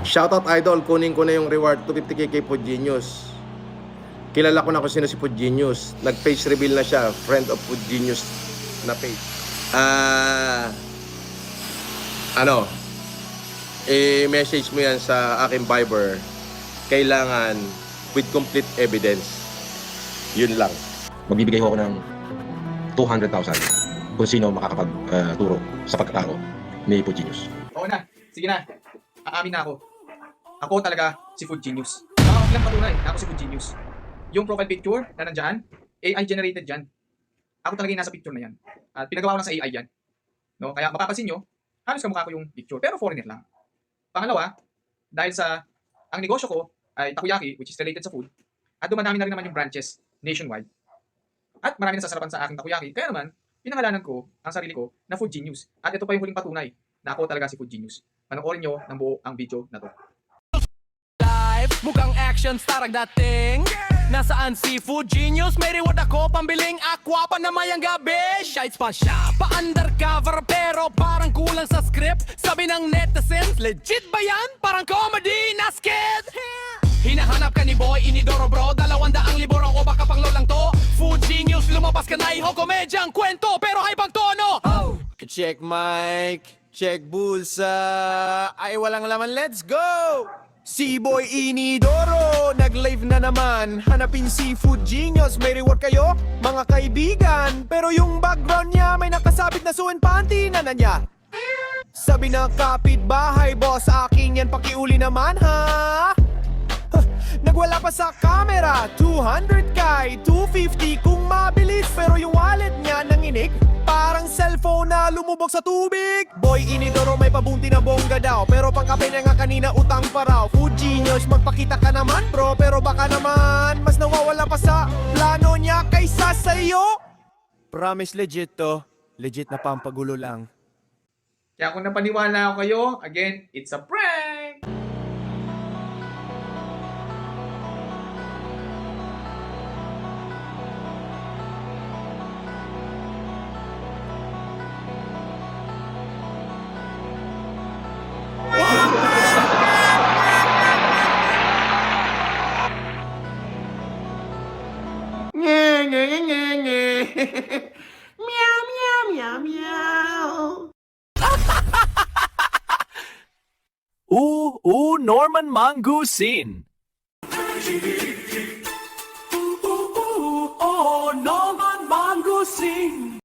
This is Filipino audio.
Shoutout idol, kunin ko na yung reward 250k kay Food Genius. Kilala ko na kung sino si Food Genius. Nag-face reveal na siya, friend of Food Genius na page. I-message mo yan sa aking Viber. Kailangan with complete evidence. Yun lang. Magbibigay ho ako ng 200,000 kung sino makakapagturo sa pagkatao ni Food Genius. Oo na, sige na. Aamin na ako. Ako talaga si Food Genius. Ilang patunay na ako si Food Genius. Yung profile picture na nandyan, AI generated dyan. Ako talaga yung nasa picture na yan. At pinagawa ko lang sa AI yan. No? Kaya mapapansin nyo, halos kamukha ko yung picture. Pero foreigner lang. Pangalawa, dahil sa ang negosyo ko ay takoyaki, which is related sa food, at dumadami na rin naman yung branches nationwide. At marami na sasarapan sa aking takoyaki. Kaya naman, pinangalanan ko ang sarili ko na Food Genius. At ito pa yung huling patunay na ako talaga si Food Genius. Panoorin nyo ng buo ang video na to. Mukhang action star ang dating. Nasaan si Food Genius? May reward ako pambiling aqua pa na mayang gabi. Shites pa siya, pa undercover pero parang kulang sa script. Sabi ng netizens, legit ba yan? Parang comedy na skit. Hinahanap ka ni Boy Inidoro bro, 200,000 o baka pang lolang to. Food Genius, lumabas ka na iho, komedyang kwento pero high pang tono. Check mic, check bulsa, ay walang laman, let's go! Si Boy Inidoro, nag-live na naman. Hanapin si Food Genius, may reward kayo, mga kaibigan. Pero yung background niya, may nakasabit na suwan panty na niya. Sabi ng kapitbahay, boss, akin yan, pakiuli naman ha. Nagwala pa sa camera, 200k, 250 kung mabilis. Pero yung wallet niya nanginig, parang cellphone na lumubog sa tubig. Boy Inidoro may pabunti na bongga daw, pero pangkape niya nga kanina utang pa raw. Food Genius, magpakita ka naman bro, pero baka naman mas nawawala pa sa plano niya kaysa sa'yo. Promise legit to, legit na pampagulo lang. Kaya kung napaniwala ako kayo, again, it's a prank! Meow, meow, meow, meow. Ooh, Norman Mangustin.